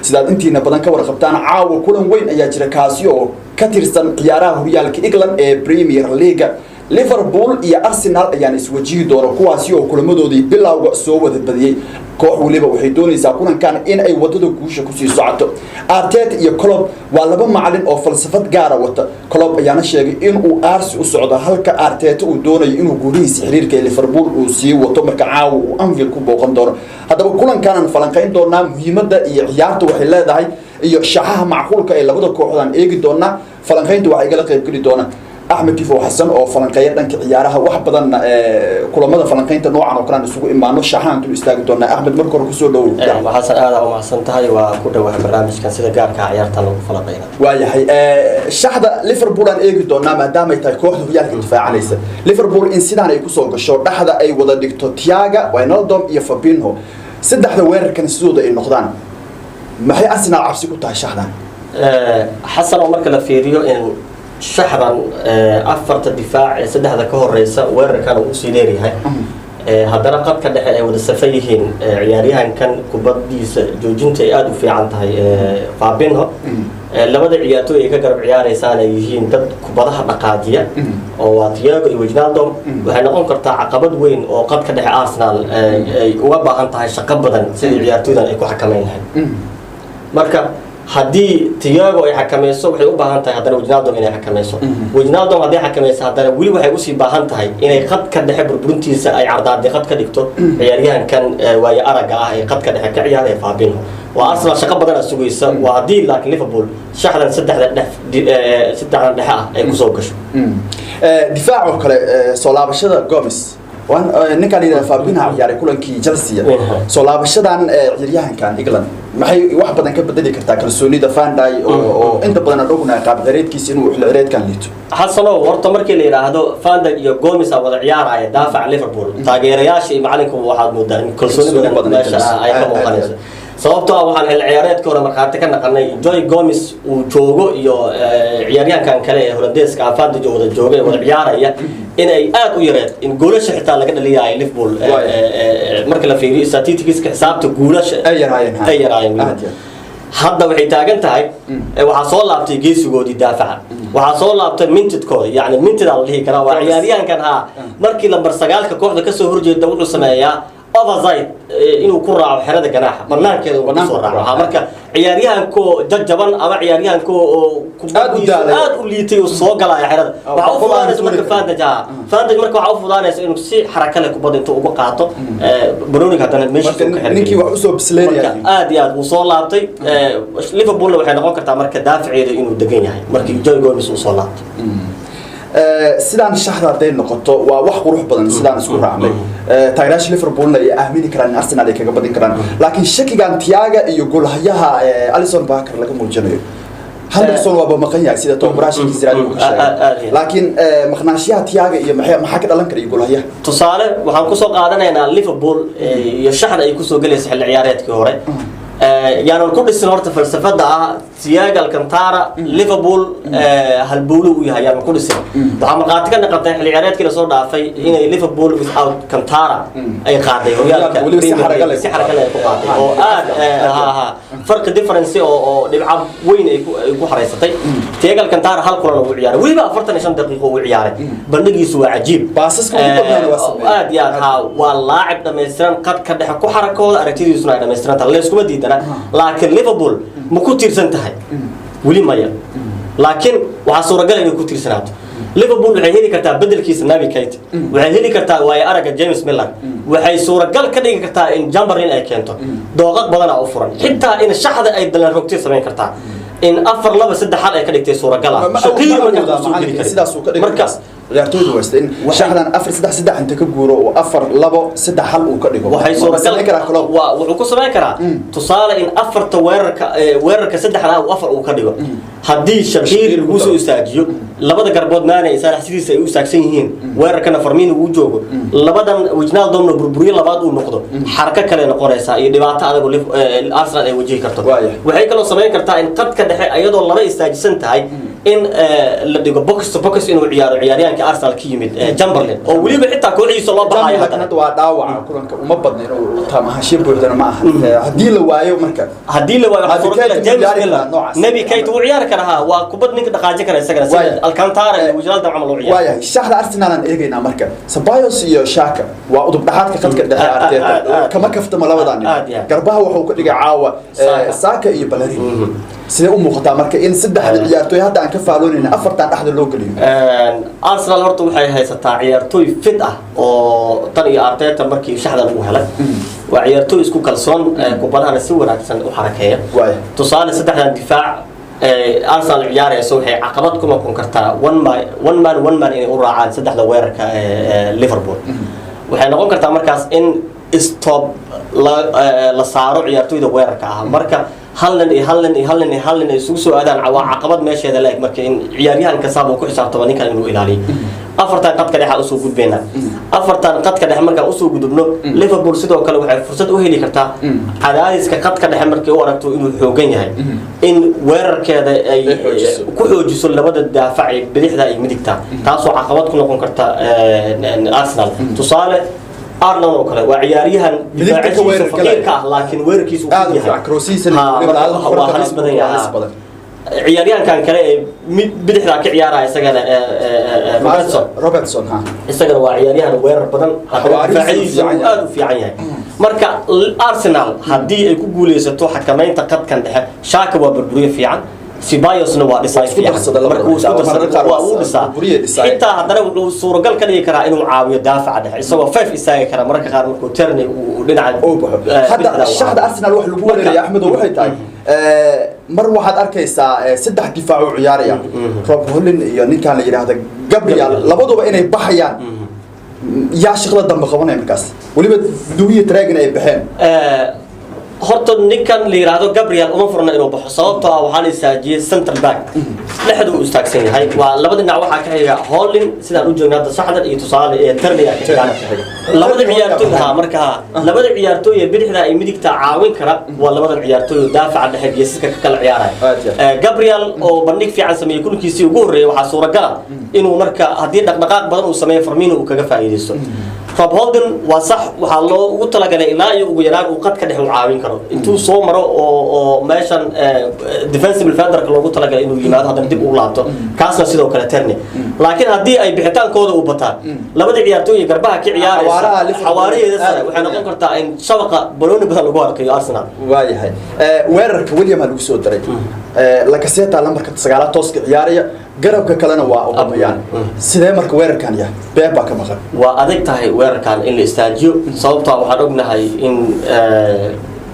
sidaad intiina badan ka warqabtaan caawa kulan weyn ayaa jira kaasi oo ka tirsan ciyaaraha horyaalka England ee Premier League Liverpool iyo Arsenal ayaan iswajihi doona kuwaasi oo kulamadoodii bilowga soo wada badiyay koox waliba waxay doonaysaa kulankan in ay wadada guusha ku sii socoto Arteta iyo Klopp waa laba macallin oo falsafad gaar ah wata Klopp ayaana sheegay in uu Arsenal u socdo halka Arteta uu doonayo inuu guulihiisa xiriirka Liverpool uu sii wato marka caawa uu Anfield ku booqan doono hadaba kulankan falanqayn doonaa muhiimadda iyo ciyaarta waxay leedahay iyo shaxaha macquulka ee labada kooxood eegi doona falanqaynta waxa ay kala qayb geli doona أحمد تيفو حسن أو فلانقية دنك عيارها واحد بدن كل فلانقية نوعا وكان سوق إما نشحان تو استاجدونا أحمد مركور كسر لو حسن هذا أو حسن تهاي وكل واحد برنامج كان سيدا جار كعيارتنا لو فلانقية وياهي الشحدة ليفربول أن يجدونا ما دام يتكوه وياك الدفاع عليه ليفربول إن سيدنا يكسر الشوط أحد أي وضع دكتور تياجا وينالدوم يفبينه سد أحد وير كان السود النقدان ما هي أصلا عرسي كنت الشحدة حسن عمر كلا فيريو إن شحرا أفرت الدفاع سد هذا كهر رئيس وير كانوا وسيليري هاي هذا رقم كده ودسفيهين عياريها كان كبديس جوجين تياد وفي عنتها فابينها لما ده عياتو يكجر عياري سنة يجين تد كبدها بقادية أو تياجو يوجنالهم وهنقول كرتا عقبت وين أو قد كده أرسنال وبا عنتها شقب بدن سيد عياتو ده يكون حكمين هاي مركب haddii Thiago ay xakameeyso waxay u baahan tahay hadana Wijnaldum inay xakameeyso Wijnaldum haddii xakameeyso hadana wali waxay u sii baahan tahay inay qad ka dhexe burburintiisa ay cardaadii qad ka dhigto ciyaaryahankan way araga ah ay qad ka dhexe ka ciyaaraya Fabinho waa Arsenal shaqo badan sugaysa waa haddii laakiin Liverpool shaxdan saddexda dhexe ah ay ku soo gasho difaacu kale soo laabashada Gomez ninkan ila Fabinho ciyaar kulankii Chelsea soo laabashadan ciyaaryahankan England maxay wax badan ka bedeli kartaa kalsoonida Van Dijk oo inta badan ognaa qaab gareedkiisa inuu xilreedkan liito xasano warta markii la yiraahdo Van Dijk iyo Gomez wada ciyaaraya daafac Liverpool taageerayaasha iyo macalinku waxaad moodaan kalsoonida badan ay ka muuqanayso sababtoo ah waxaan ciyaareedka hore markaati ka naqanay Joy Gomez uu joogo iyo ciyaaryahankan kale ee Hollandeeska Van Dijk wada joogay wada ciyaaraya in ay aad u yareed in goolasha xitaa laga dhaliyay Liverpool marka la fiiriyo statistics xisaabta goolasha ay yaraayeen hadda waxay taagan tahay waxa soo laabtay geesigoodii daafaca waxa soo laabtay mintidkooda yani mintid aan dhihi karaa waa ciyaaryahankan markii lambar 9 ka kooxda ka soo horjeeda wuxuu sameeyaa overside inuu ku raaco xerada ganaaxa barnaamijkeeda uu ka soo raaco marka ciyaaryahanku jajaban ama ciyaaryahanku aad u liitay oo soo galay xerada waxa uu fudaanaysa marka Van Dijk marka waxa uu fudaanaysa inuu si xaraka leh kubadda intuu uga qaato Bruyne hadana meesha ka xirnay ninkii wax u soo bisleeyay aad iyo aad uu soo laabtay Liverpool waxay noqon kartaa marka daafaceeda inuu degan yahay markii Joy Gomez uu soo laabtay sidaan shaxda day noqoto waa wax qurux badan sidaan isku raacnay taageerayaasha Liverpool ay aamini karaan Arsenal ay kaga badin karaan laakiin shakigan Thiago iyo goolhayaha Alisson Becker laga muujinayo Henderson waa maqan yahay sida Tobrash Israel uu ka sheegay laakiin maqnaashiyaha Thiago iyo maxaa ka dhalan kara goolhayaha tusaale waxaan ku soo qaadanaynaa Liverpool iyo shaxda ay ku soo galaysa xilli ciyaareedkii hore يعني الكل السنوات فلسفة سياق الكنتارا ليفربول هالبولو وياها يعني الكل السنة وعم قاعد كنا قطع العيارات كده صار ضعفي إن ليفربول without كنتارا أي قاعدة ويا سحر كلا قاعدة أو ها فرق difference أو نلعب وين يكون حريصتي سياق الكنتارا هالكرة وعيار ويبقى فرط نشان دقيقة وعيار بنجي سوى عجيب باسس يعني ها واللاعب دمستران قد كده حكو حركة أركتيز يسمع دمستران تلاقي سكوب دي لكن ليفربول ما كنتير سنتهاي ولي مايا لكن وعصورة قال إنه كنتير سنته ليفربول وحيلي كرتا بدل كيس النبي كيت وحيلي كرتا ويا أرجع جيمس ميلر وحي صورة قال كده كرتا إن جامبرين أي كنتو ضغط بدنا أوفرا حتى إن الشحذ أي دلنا روكتير سمين كرتا إن أفر لبس سد حلقة كده كتير صورة قال شقيق من مركز ciyaartooydu waysta in shaxdan afar saddex inta ka guuro oo afar labo saddex hal uu ka dhigo waxay soo kala wuxuu ku sameyn karaa tusaale in afarta weerarka saddexda uu afar uu ka dhigo hadii shaqiir uu soo istaajiyo labada garbood maana isaarax sidiisa ay u istaagsan yihiin weerarkana Firmino uu joogo labadan Wijnaldum burburiyo labaad uu noqdo xaraka kale noqonaysa iyo dhibaato adag oo Arsenal ay wajihi karto waxay kala sameyn kartaa in qadka dhexe ayadoo laba istaajisan tahay in la dhigo box to box inuu ciyaaro ciyaaryahanka Arsenal ka yimid Chamberlain oo waliba xitaa kooxiisa loo baxayo hadda waa dhaawaca kulanka uma badna inuu taamahaasho buuxdana ma aha hadii la waayo marka waxa suurtagal James Miller Naby Keita uu ciyaar karaha waa kubad ninka dhaqaajin kara isagana sida Alcantara iyo Wijnaldum camal uu ciyaar waayahay shaxda Arsenal aan eegayna marka Ceballos iyo Xhaka waa udub dhaxaadka qadka dhexe Arteta kama kaftama labadan garbaha wuxuu ka dhigay caawa Saka iyo Bellerin sidee u muuqataa marka in saddexda ciyaartoy hadda aan ka faaloonayna afartan dhaxda loo galiyo Arsenal horta waxay haysataa ciyaartoy fit ah oo tan iyo Arteta markii shaxda lagu helay waa ciyaartoy isku kalsoon kubadaha si wanaagsan u xarakeeya tusaale saddexdan difaac Arsenal ciyaarayso waxay caqabad ku noqon kartaa one man inay u raacaan saddexda weerarka Liverpool waxay noqon kartaa markaas in stop la saaro ciyaartoyda weerarka ah marka hallan ay isugu soo aadaan waa caqabad meesheeda la eg marka in ciyaaryahan kasta uu ku xisaabtamo ninkan inuu ilaaliyo afartan qadka dhexe u soo gudbeena afartan qadka dhexe marka u soo gudubno Liverpool sidoo kale waxay fursad u heli kartaa cadaadiska qadka dhexe markii uu aragto inuu xoogan yahay in weerarkeeda ay ku xoojiso labada daafac ee bidixda iyo midigta taasoo caqabad ku noqon karta Arsenal tusaale Arnold oo kale waa ciyaaryahan difaaciisa faqiirka ah laakiin weerarkiisu uu yahay halis badan yahay ciyaaryahankan kale ee bidixda ka ciyaaraya isagana Robertson isagana waa ciyaaryahan weerar badan difaaciisa aad u fiican yahay marka Arsenal hadii ay ku guuleysato xakameynta qadkan dhexe Xhaka waa burburiye fiican Ceballos waa dhisay markuu isku darsado waa uu dhisaa inta haddana wuxuu suuragal ka dhigi karaa inuu caawiyo daafaca dhexe isagoo 5 isaga kara marka qaar markuu Tierney uu dhinaca hadda shaxda Arsenal wax lagu weeraraya Ahmed waxay tahay mar waxaad arkaysaa saddex difaac oo ciyaaraya Rob Holding iyo ninkan la yiraahdo Gabriel labaduba inay baxayaan yaa shaqada dambe qabanay markaas waliba duubiye Tragen ay baxeen horta ninkan la yiraahdo Gabriel uma furna inuu baxo sababtoo ah waxaan isaajiyay center back lixdu uu istaagsan yahay waa labada dhinac waxa ka xiga Holding sidaan u joogna hadda saxdan iyo tusaale ee Tierney ka xiga labada ciyaartoy marka labada ciyaartoy ee bidixda ay midigta caawin kara waa labada ciyaartoy daafaca dhexe geeska ka kala ciyaaraya Gabriel oo bandhig fiican sameeyay kulkiisii ugu horeeyay waxa suuragal ah inuu marka hadii dhaqdhaqaaq badan uu sameeyo Firmino uu kaga faa'iideysto Rob Holding waa sax waxa loo ugu talagalay ilaa iyo ugu yaraan uu qadka dhexe u caawin karo intuu soo maro oo meeshan defensive midfielder loogu talagalay inuu yimaado hadan dib u laabto kaasna sidoo kale Tierney laakiin hadii ay bixitaankooda u bataan labada ciyaartoy garbaha ka ciyaaraysa xawaariyeeda sare waxay noqon kartaa in shabaqa balooni badan lagu arkayo Arsenal waayahay weerarka William lagu soo daray Lacazette lambarka 9 tooska ciyaaraya garabka kalena waa Aubameyang sidee marka weerarkan yahay Pepe ka maqan waa adag tahay weerarkan in la istaajiyo sababtoo waxaan ognahay in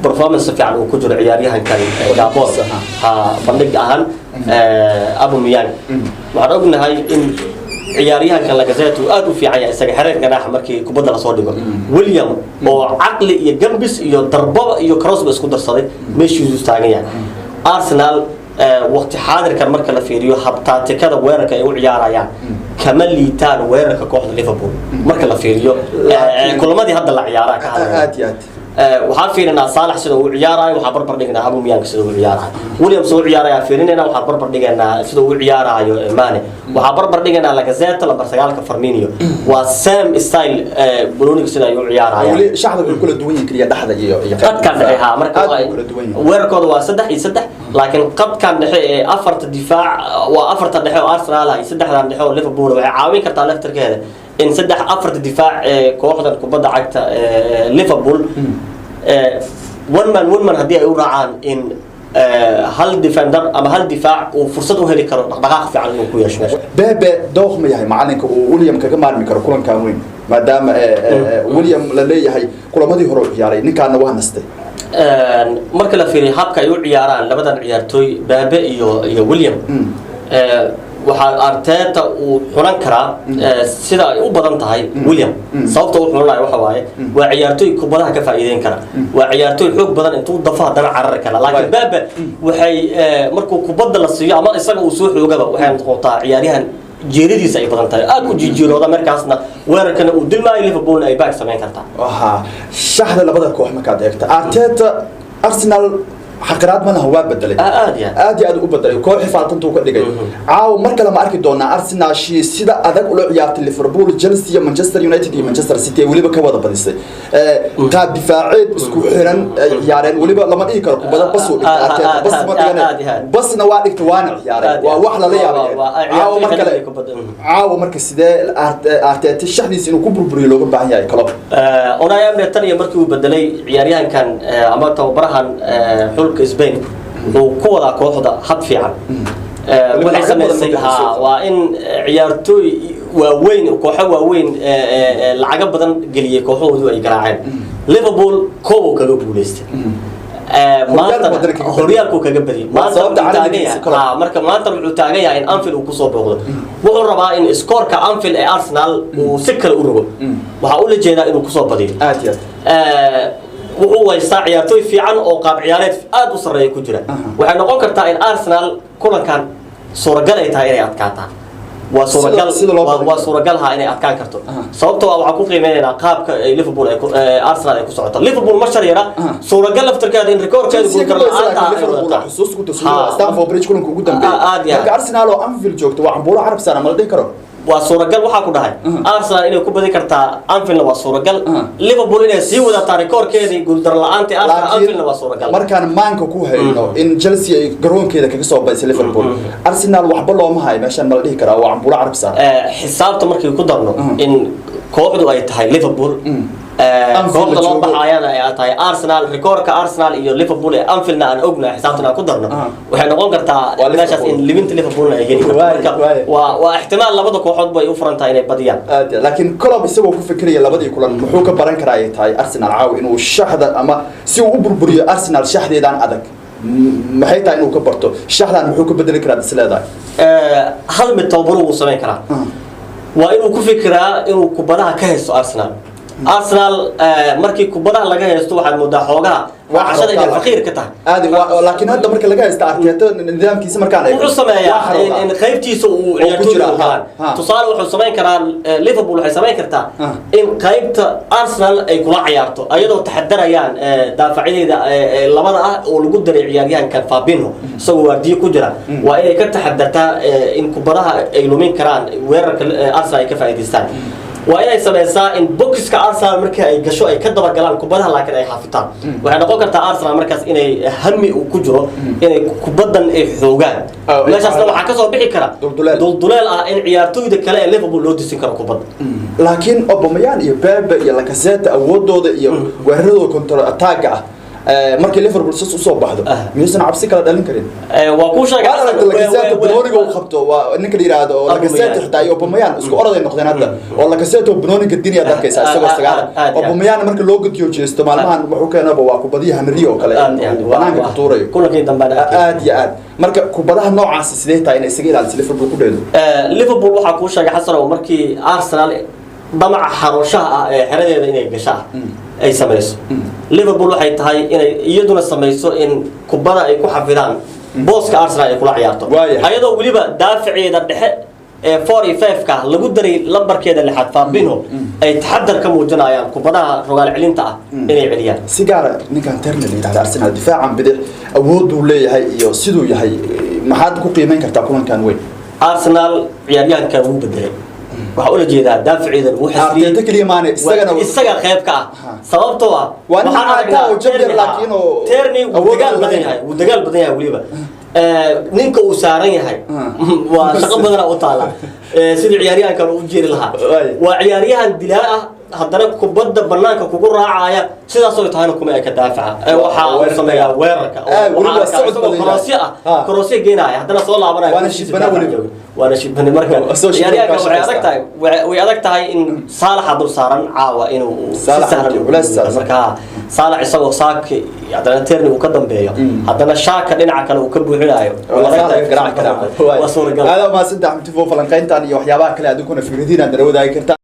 performance fiican uu ku jiro ciyaaryahankan Gabon bandhig ahaan Aubameyang waxaan ognahay in ciyaaryahanka Lacazette aad u fiican yahay isaga xiriir ganaax markii kubadda la soo dhigo William oo caqli iyo gambis iyo darbaba iyo crossba isku darsaday meeshii taagan yahay Arsenal waqti xaadirkan marka la fiiriyo habtaatikada weerarka ay u ciyaarayaan kama liitaan weerarka kooxda Liverpool marka la fiiriyo kulamadii hadda la ciyaaraa ka hadlaya waxaan fiirinaa Salah sida uu ciyaarayo waxa barbar dhignaa Aubameyang sida uu ciyaarayo William soo ciyaaraya fiirinayna waxa barbar dhignaa sida uu ciyaarayo Mane waxa barbar dhignaa Lacazette lambar 9 Firmino waa same style Bruno sida uu ciyaarayo wali shaxda uu kala duwan yahay dhaxda iyo qadkan dhexe marka weerarkooda waa 3-3 laakiin qadkan dhexe ee afarta difaac waa afarta dhexe oo Arsenal ay saddexdan dhexe oo Liverpool waxay caawin kartaa laftarkeeda in saddex afarta difaac ee kooxda kubadda cagta Liverpool one man hadii ay u raacaan in hal defender ama hal difaac uu fursad u heli karo dhaqdhaqaaq fiican inuu ku yeesho Pepe dooq ma yahay macalinka uu William kaga maarmi karo kulankan weyn maadaama William la leeyahay kulamadii hore u ciyaaray ninkaana waa nastay marka la fiiriyo habka ay u ciyaaraan labadan ciyaartoy Pepe iyo William waxa Arteta uu xulan karaa sida ay u badan tahay William sababta uu xulanayo waxa waaye waa ciyaartoy kubadaha ka faa'iideyn kara waa ciyaartoy xoog badan intuu dafaha dana carar kara laakiin Pepe waxay markuu kubadda la siiyo ama isaga uu soo xoogaba waxay noqotaa ciyaaryahan jeeridiisa ay badan tahay aad u jijiirooda markaasna weerarkana uu dilmaayo Liverpool ay back sameyn kartaa shaxda labada koox markaad eegto Arteta Arsenal حقرات منها هو بدلي آدي بدلي كل حفاظ تو كدقي عاو مركز لما أركي دونا أرسنال شيء سيدا أذاك ولا عيارة ليفربول جلسي مانشستر يونايتد مانشستر سيتي ولي بكوا ده بديسي قاب دفاعي سكوحرن يارين ولي لما إيه كركو بدل بسوا بس ما تجاني بس نوادك توانع يارين وواحد لا يابين عاو مركز سيدا أرتأت الشحنيس إنه كبر بريلو بعيا كلام أنا يوم الثانية مركز بدلي عياريان كان أما توبرهن حلق إسباني وكولا كوحدة حد في عن waxay sameeyay waa in ciyaartoy waaweyn kooxo waaweyn lacaga badan galiyay kooxoodu ay garaaceen Liverpool koob kaga guuleystay maanta horyaalku kaga badiyay maanta marka maanta wuxuu taagan yahay in Anfield uu ku soo booqdo wuxuu rabaa in scoorka Anfield ee Arsenal uu si kale u rogo waxa uu la jeedaa inuu ku soo badiyo wuxuu waystaa ciyaartoy fiican oo qaab ciyaareed aad u sareeyo ku jira waxay noqon kartaa in Arsenal kulankan suuragal ay tahay inay adkaataan waa suuragal ha inay adkaan karto sababtoo ah waxa ku qiimeynaa qaabka Liverpool ay Arsenal ay ku socoto Liverpool ma shariira suuragal laftarkeeda in rekoorkeedu ku darno Liverpool xusuus ku tasoo Stamford Bridge kulanka ugu dambeeyay marka Arsenal oo Anfield joogto waa cambuulo carab sana ma la dhihi karo waa suuragal waxa ku dhahay Arsenal inay ku badi kartaa Anfield waa suuragal Liverpool inay sii wadataa rekoorkeedii guul dar la'aanta Anfield waa suuragal markaan maanka ku hayno in Chelsea ay garoonkeeda kaga soo baysay Liverpool Arsenal waxba looma hayo meeshan ma la dhihi karaa waa cambuulo carab sana xisaabta markii ku darno in kooxdu ay tahay Liverpool kooxda loo baxayana ay tahay Arsenal rekoorka Arsenal iyo Liverpool ee Anfield aan ognahay xisaabtana ku darno waxay noqon kartaa meeshaas in Liverpool Liverpool ay heli waa ihtimaal labada kooxood bay u furantahay inay badiyaan laakiin Klopp isagoo ku fikiraya labadii kulan muxuu ka baran karaa ay tahay Arsenal caaw inuu shaxda ama si uu u burburiyo Arsenal shaxdeedan adag maxay tahay inuu ka barto shaxdan muxuu ka bedeli karaa isleedahay hal mid tababar uu sameyn karaa waa inuu ku fikiraa inuu kubadaha ka haysto Arsenal markii kubadaha laga haysto waxaad moodaa xoogaha waxashada inay faqiir ka tahay laakiin hadda marka laga haysto Arteta nidaamkiisa markaan ay wuxuu sameeyaa in qaybtiisa uu ciyaartoyda galaan tusaale wuxuu sameyn karaa Liverpool waxay sameyn kartaa in qaybta Arsenal ay kula ciyaarto ayadoo taxadarayaan daafacyada labada ah oo lagu daray ciyaaryahanka Fabinho isagoo waardiye ku jira waa inay ka taxadartaa in kubadaha ay lumin karaan weerarka Arsenal ay ka faa'iideystaan waa inay sameeysaa in boxka Arsenal markii ay gasho ay ka daba galaan kubadaha laakiin ay xafitaan waxay noqon kartaa Arsenal markaas inay hami u ku jiro inay kubadan ay xoogaan meeshaasna waxa ka soo bixi kara dulduleel ah in ciyaartoyda kale ee Liverpool loo disin karo kubad laakiin Aubameyang iyo Pepe iyo Lacazette awoodooda iyo weerarada counter attack ah markii Liverpool soo baxdo miyuusan cabsi kala dhalin karin waa ku sheegay Lacazette Benoniga uu qabto waa ninka la yiraahdo Lacazette xitaa iyo Aubameyang isku oraday noqdeen hadda oo Lacazette Benoniga diniya dalkaysa isagoo sagaal Aubameyang marka loo gudbiyo jeesto maalmahan wuxuu keenaba waa kubadii Henry oo kale banaanka ku tuurayo kulankii dambe aad iyo aad marka kubadaha noocaas sidee tahay inay isaga ilaaliso Liverpool ku dheedo Liverpool waxa ku sheegay Xasan oo markii Arsenal damaca xaroshaha ee xeradeeda inay gashaa ay sameeyso Liverpool waxay tahay inay iyaduna sameeyso in kubada ay ku xafidaan booska Arsenal ay kula ciyaarto ayadoo waliba daafaceeda dhexe ee 45 ka lagu daray lambarkeeda lixaad Fabinho ay taxadar ka muujinayaan kubadaha rogaal celinta ah inay celiyaan si gaar ah ninkan Turner yiraahdo Arsenal difaacan bidix awood uu leeyahay iyo sidoo yahay maxaad ku qiimeyn kartaa kulankan weyn Arsenal ciyaaryahanka uu bedelay waxa uu la jeedaa daafaceedan uu xasriyay Arteta kaliya maane isaga qayb ka ah sababtoo ah waxaan arkaa oo jabir laakiin oo Tierney uu dagaal badan yahay waliba ninka uu saaran yahay waa shaqo badan oo taala sidii ciyaaryahanka uu jeeri lahaa waa ciyaaryahan dilaa ah haddana kubadda banaanka kugu raacaya sidaas oo tahay kuma ay ka daafaca waxa uu sameeyaa weerarka oo Croatia geenaya haddana soo laabanaya waana shibana marka ciyaaryahanka way adag tahay in Salah dul saaran caawa inuu sahlan marka Salah isagoo saaki haddana Tierney uu ka dambeeyo haddana shaaka dhinaca kale uu ka buuxinayo waa suuragal hada ma saddex intifoo falanqayntan iyo waxyaabaha kale aad ku na fikradiina darawadaay kartaa